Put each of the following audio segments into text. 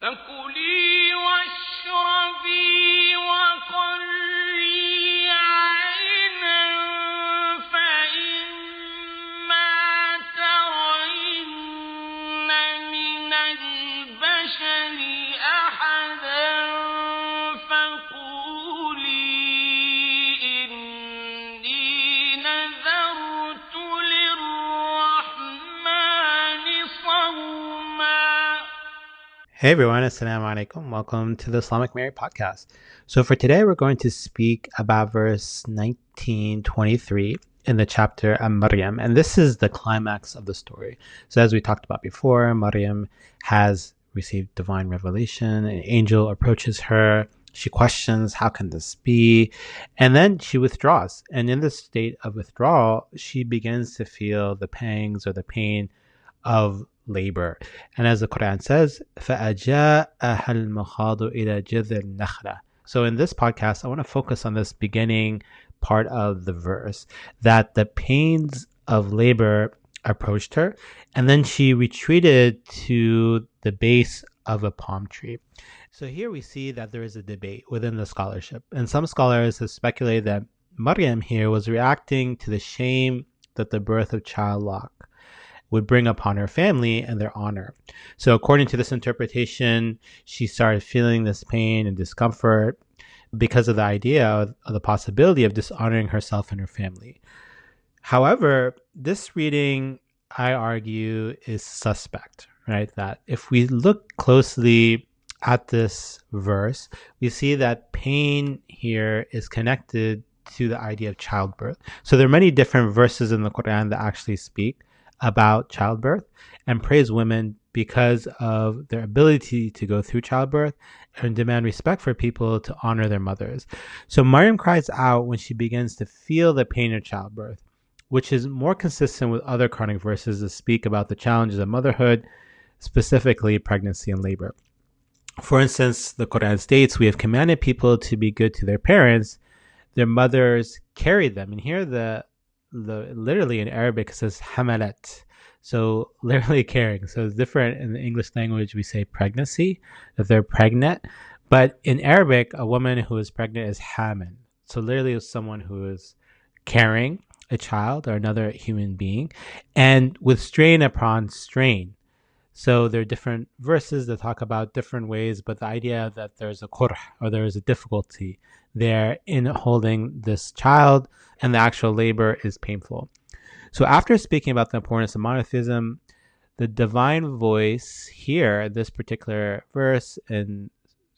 فكلي واشربي وقري عينا فإما ترين من البشر أحدا فقولي إني نذرت للرحمن صوما. Hey everyone, assalamu alaikum. Welcome to the Islamic Mary podcast. So for today, we're going to speak about verse 1923 in the chapter of Maryam. And this is the climax of the story. So as we talked about before, Maryam has received divine revelation. An angel approaches her. She questions, how can this be? And then she withdraws. And in this state of withdrawal, she begins to feel the pangs or the pain of labor. And as the Qur'an says, فَأَجَاءَهَا الْمَخَاضُ إِلَى جِذْعِ النَّخْلَةِ. So in this podcast, I want to focus on this beginning part of the verse, that the pains of labor approached her, and then she retreated to the base of a palm tree. So here we see that there is a debate within the scholarship, and some scholars have speculated that Maryam here was reacting to the shame that the birth of childlock would bring upon her family and their honor. So according to this interpretation, she started feeling this pain and discomfort because of the idea of the possibility of dishonoring herself and her family. However, this reading, I argue, is suspect, right? That if we look closely at this verse, we see that pain here is connected to the idea of childbirth. So there are many different verses in the Qur'an that actually speak about childbirth and praise women because of their ability to go through childbirth and demand respect for people to honor their mothers. So Maryam cries out when she begins to feel the pain of childbirth, which is more consistent with other Quranic verses that speak about the challenges of motherhood, specifically pregnancy and labor. For instance, the Quran states, we have commanded people to be good to their parents. Their mothers carried them. And here the literally in Arabic it says hamalat, so literally carrying. So it's different in the English language. We say pregnancy, that they're pregnant, but in Arabic a woman who is pregnant is hamil. So literally it's someone who is carrying a child or another human being, and with strain upon strain. So there are different verses that talk about different ways, but the idea that there's a qurh, or there is a difficulty there in holding this child, and the actual labor is painful. So after speaking about the importance of monotheism, the divine voice here, this particular verse in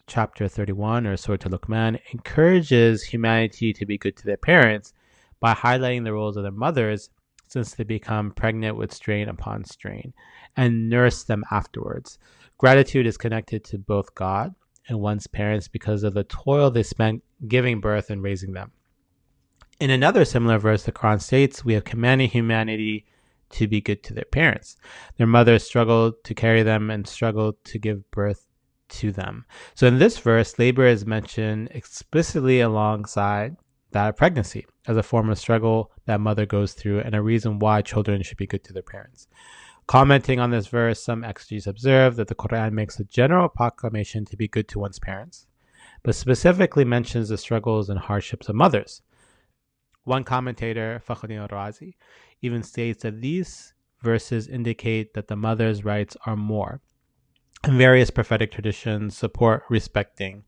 chapter 31 or Surat al-Luqman, encourages humanity to be good to their parents by highlighting the roles of their mothers since they become pregnant with strain upon strain, and nurse them afterwards. Gratitude is connected to both God and one's parents because of the toil they spent giving birth and raising them. In another similar verse, the Quran states, we have commanded humanity to be good to their parents. Their mothers struggled to carry them and struggled to give birth to them. So in this verse, labor is mentioned explicitly alongside that of pregnancy as a form of struggle that mother goes through and a reason why children should be good to their parents. Commenting on this verse, some exegetes observe that the Quran makes a general proclamation to be good to one's parents, but specifically mentions the struggles and hardships of mothers. One commentator, Fakhruddin al-Razi, even states that these verses indicate that the mother's rights are more, and various prophetic traditions support respecting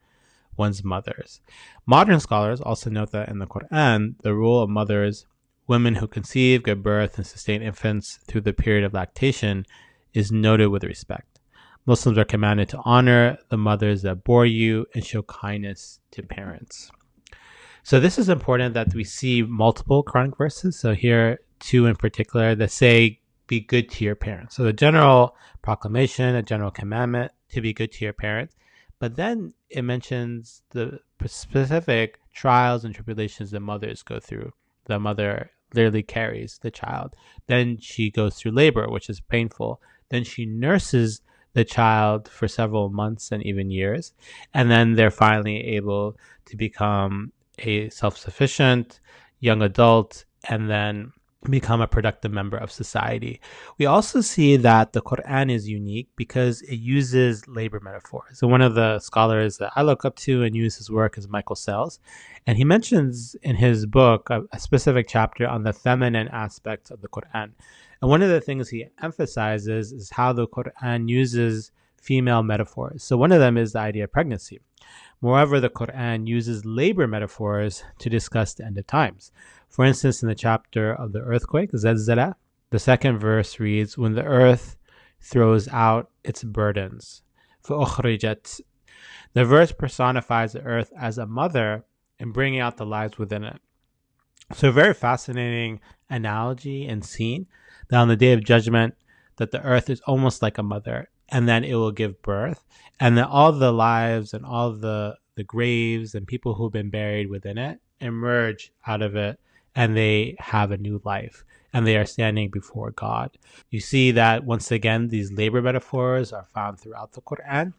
one's mothers. Modern scholars also note that in the Quran, the role of mothers, women who conceive, give birth, and sustain infants through the period of lactation, is noted with respect. Muslims are commanded to honor the mothers that bore you and show kindness to parents. So this is important that we see multiple Quranic verses. So here, two in particular that say, be good to your parents. So the general proclamation, a general commandment to be good to your parents. But then it mentions the specific trials and tribulations that mothers go through. The mother literally carries the child. Then she goes through labor, which is painful. Then she nurses the child for several months and even years. And then they're finally able to become a self-sufficient young adult and then become a productive member of society. We also see that the Qur'an is unique because it uses labor metaphors. So one of the scholars that I look up to and use his work is Michael Sells. And he mentions in his book a specific chapter on the feminine aspects of the Qur'an. And one of the things he emphasizes is how the Qur'an uses female metaphors. So one of them is the idea of pregnancy. Moreover, the Qur'an uses labor metaphors to discuss the end of times. For instance, in the chapter of the earthquake, Zalzala, the second verse reads, when the earth throws out its burdens. فَأُخْرِجَتْ. The verse personifies the earth as a mother and bringing out the lives within it. So a very fascinating analogy and scene that on the day of judgment, that the earth is almost like a mother, and then it will give birth, and then all the lives and all the graves and people who've been buried within it emerge out of it, and they have a new life, and they are standing before God. You see that once again, these labor metaphors are found throughout the Qur'an,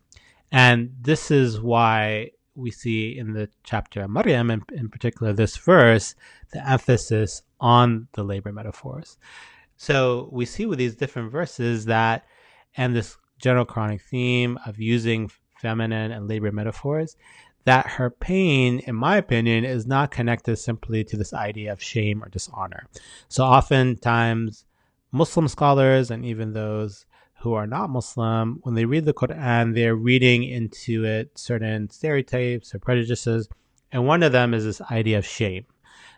and this is why we see in the chapter of Maryam, in particular this verse, the emphasis on the labor metaphors. So we see with these different verses that, and this general Quranic theme of using feminine and labor metaphors, that her pain, in my opinion, is not connected simply to this idea of shame or dishonor. So oftentimes, Muslim scholars and even those who are not Muslim, when they read the Quran, they're reading into it certain stereotypes or prejudices. And one of them is this idea of shame,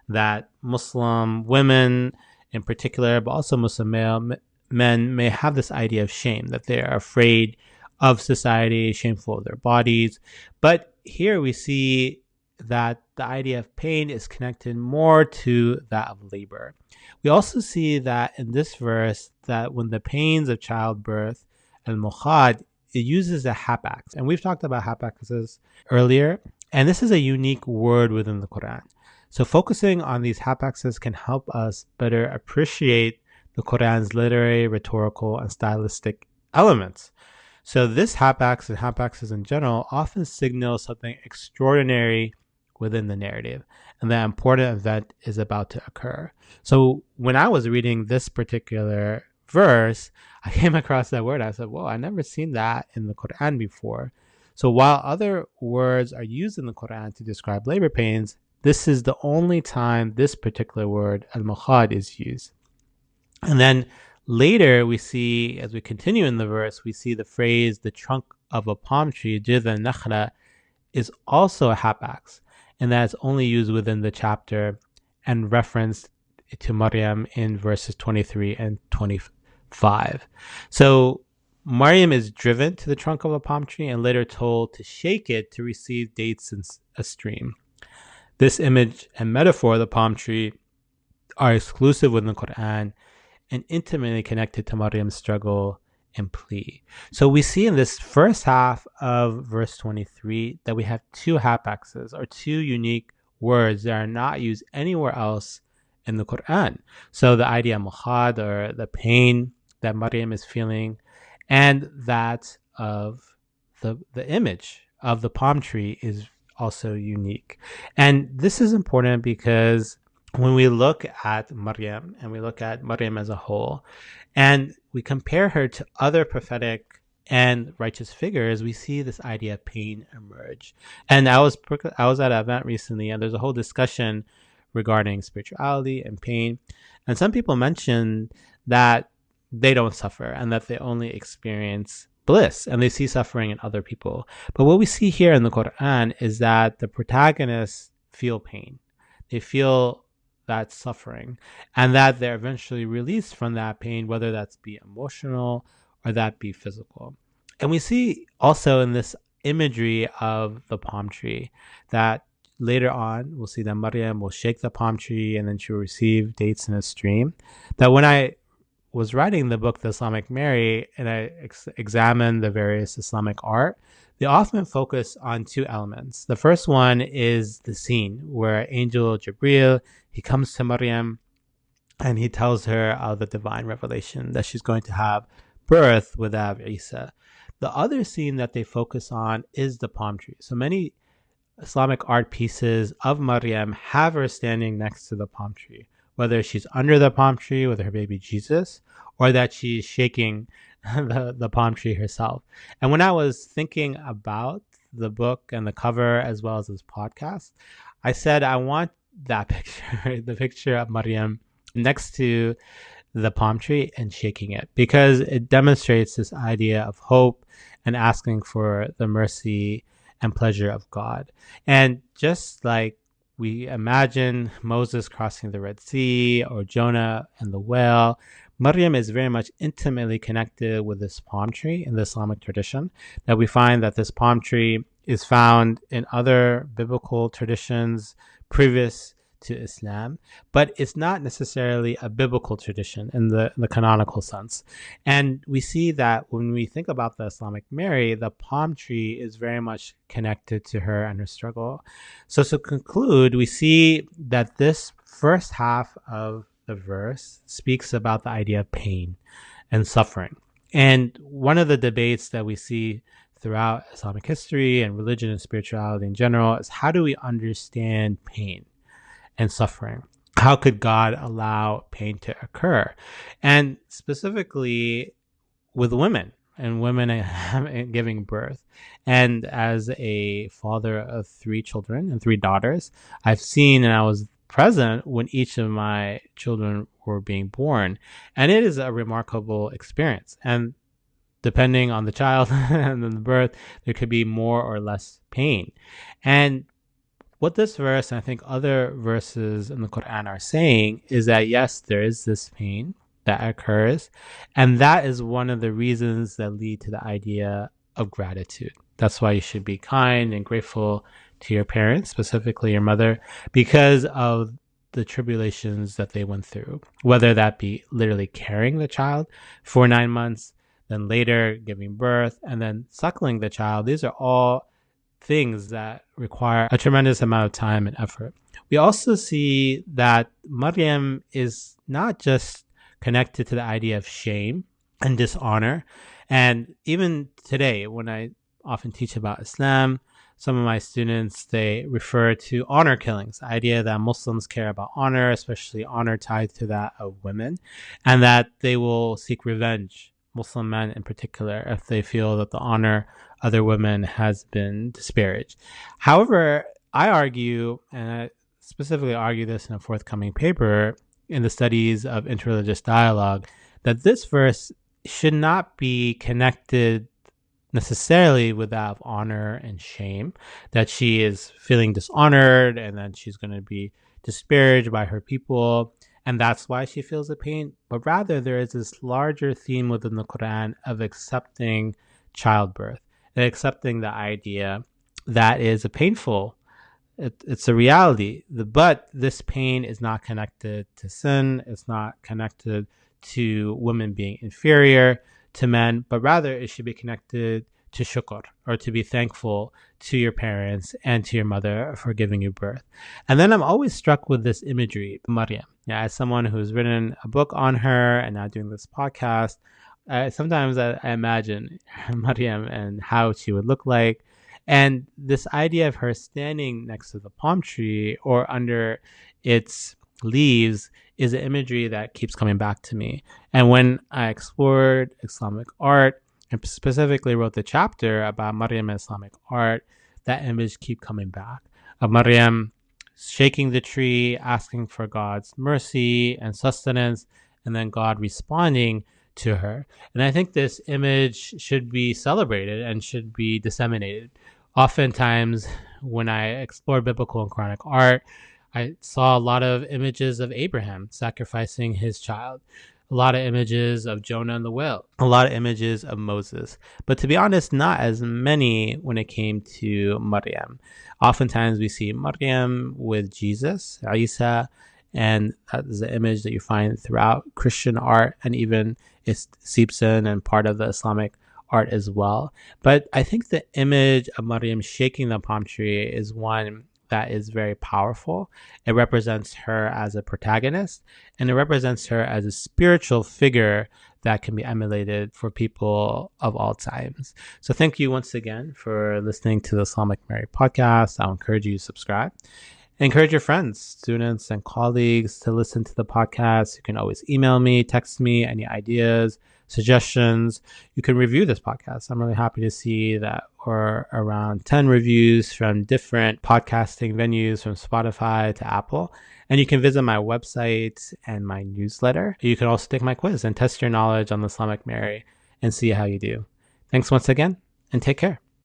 that Muslim women in particular, but also Muslim men may have this idea of shame, that they are afraid of society, shameful of their bodies. But here we see that the idea of pain is connected more to that of labor. We also see that in this verse, that when the pains of childbirth, al-mukhad, it uses a hapax. And we've talked about hapaxes earlier, and this is a unique word within the Quran. So focusing on these hapaxes can help us better appreciate the Quran's literary, rhetorical, and stylistic elements. So this hapax and hapaxes in general often signal something extraordinary within the narrative, and that important event is about to occur. So when I was reading this particular verse, I came across that word. I said, whoa, I've never seen that in the Quran before. So while other words are used in the Quran to describe labor pains, this is the only time this particular word, al-mukhad, is used. And then later we see, as we continue in the verse, we see the phrase, the trunk of a palm tree, jidh al-nakhla, is also a hapax, and that is only used within the chapter and referenced to Maryam in verses 23 and 25. So Maryam is driven to the trunk of a palm tree and later told to shake it to receive dates in a stream. This image and metaphor of the palm tree are exclusive within the Quran and intimately connected to Maryam's struggle and plea. So we see in this first half of verse 23 that we have two hapaxes, or two unique words that are not used anywhere else in the Quran. So the idea of mukhad, or the pain that Maryam is feeling, and that of the image of the palm tree is also unique. And this is important because when we look at Maryam, and we look at Maryam as a whole, and we compare her to other prophetic and righteous figures, we see this idea of pain emerge. And I was at an event recently, and there's a whole discussion regarding spirituality and pain. And some people mention that they don't suffer and that they only experience bliss, and they see suffering in other people. But what we see here in the Quran is that the protagonists feel pain. They feel that suffering, and that they're eventually released from that pain, whether that's be emotional or that be physical. And we see also in this imagery of the palm tree that later on we'll see that Maryam will shake the palm tree and then she'll receive dates in a stream. That when I was writing the book, The Islamic Mary, and I examined the various Islamic art, they often focus on two elements. The first one is the scene where Angel Jibreel, he comes to Maryam and he tells her of the divine revelation that she's going to have birth without Isa. The other scene that they focus on is the palm tree. So many Islamic art pieces of Maryam have her standing next to the palm tree. whether she's under the palm tree with her baby Jesus, or that she's shaking the palm tree herself. And when I was thinking about the book and the cover as well as this podcast, I said I want that picture, the picture of Maryam next to the palm tree and shaking it, because it demonstrates this idea of hope and asking for the mercy and pleasure of God. And just like we imagine Moses crossing the Red Sea or Jonah and the whale, Maryam is very much intimately connected with this palm tree in the Islamic tradition, that we find that this palm tree is found in other biblical traditions previous to Islam, but it's not necessarily a biblical tradition in the canonical sense. And we see that when we think about the Islamic Mary, the palm tree is very much connected to her and her struggle. So to conclude, we see that this first half of the verse speaks about the idea of pain and suffering. And one of the debates that we see throughout Islamic history and religion and spirituality in general is, how do we understand pain and suffering? How could God allow pain to occur? And specifically with women and women giving birth. And as a father of 3 children and 3 daughters, I've seen and I was present when each of my children were being born. And it is a remarkable experience. And depending on the child and the birth, there could be more or less pain. And what this verse, and I think other verses in the Qur'an, are saying is that yes, there is this pain that occurs, and that is one of the reasons that lead to the idea of gratitude. That's why you should be kind and grateful to your parents, specifically your mother, because of the tribulations that they went through, whether that be literally carrying the child for 9 months, then later giving birth, and then suckling the child. These are all things that require a tremendous amount of time and effort. We also see that Maryam is not just connected to the idea of shame and dishonor. And even today, when I often teach about Islam, some of my students, they refer to honor killings, the idea that Muslims care about honor, especially honor tied to that of women, and that they will seek revenge, Muslim men in particular, if they feel that the honor of other women has been disparaged. However, I argue, and I specifically argue this in a forthcoming paper in the studies of interreligious dialogue, that this verse should not be connected necessarily with that of honor and shame, that she is feeling dishonored and then she's going to be disparaged by her people, and that's why she feels the pain. But rather, there is this larger theme within the Quran of accepting childbirth and accepting the idea that is a painful, it's a reality, but this pain is not connected to sin, it's not connected to women being inferior to men, but rather it should be connected to shukr, or to be thankful to your parents and to your mother for giving you birth. And then I'm always struck with this imagery, Maryam. Yeah, as someone who's written a book on her and now doing this podcast, sometimes I imagine Maryam and how she would look like. And this idea of her standing next to the palm tree or under its leaves is an imagery that keeps coming back to me. And when I explored Islamic art and specifically wrote the chapter about Maryam and Islamic art, that image keep coming back of Maryam shaking the tree, asking for God's mercy and sustenance, and then God responding to her. And I think this image should be celebrated and should be disseminated. Oftentimes, when I explore biblical and Quranic art, I saw a lot of images of Abraham sacrificing his child, a lot of images of Jonah and the whale, a lot of images of Moses. But to be honest, not as many when it came to Maryam. Oftentimes we see Maryam with Jesus, Isa, and that is an image that you find throughout Christian art, and even it seeps in and part of the Islamic art as well. But I think the image of Maryam shaking the palm tree is one that is very powerful. It represents her as a protagonist, and it represents her as a spiritual figure that can be emulated for people of all times. So thank you once again for listening to the Islamic Mary podcast. I'll encourage you to subscribe. Encourage your friends, students, and colleagues to listen to the podcast. You can always email me, text me any ideas, suggestions. You can review this podcast. I'm really happy to see that we're around 10 reviews from different podcasting venues, from Spotify to Apple. And you can visit my website and my newsletter. You can also take my quiz and test your knowledge on the Islamic Mary and see how you do. Thanks once again, and take care.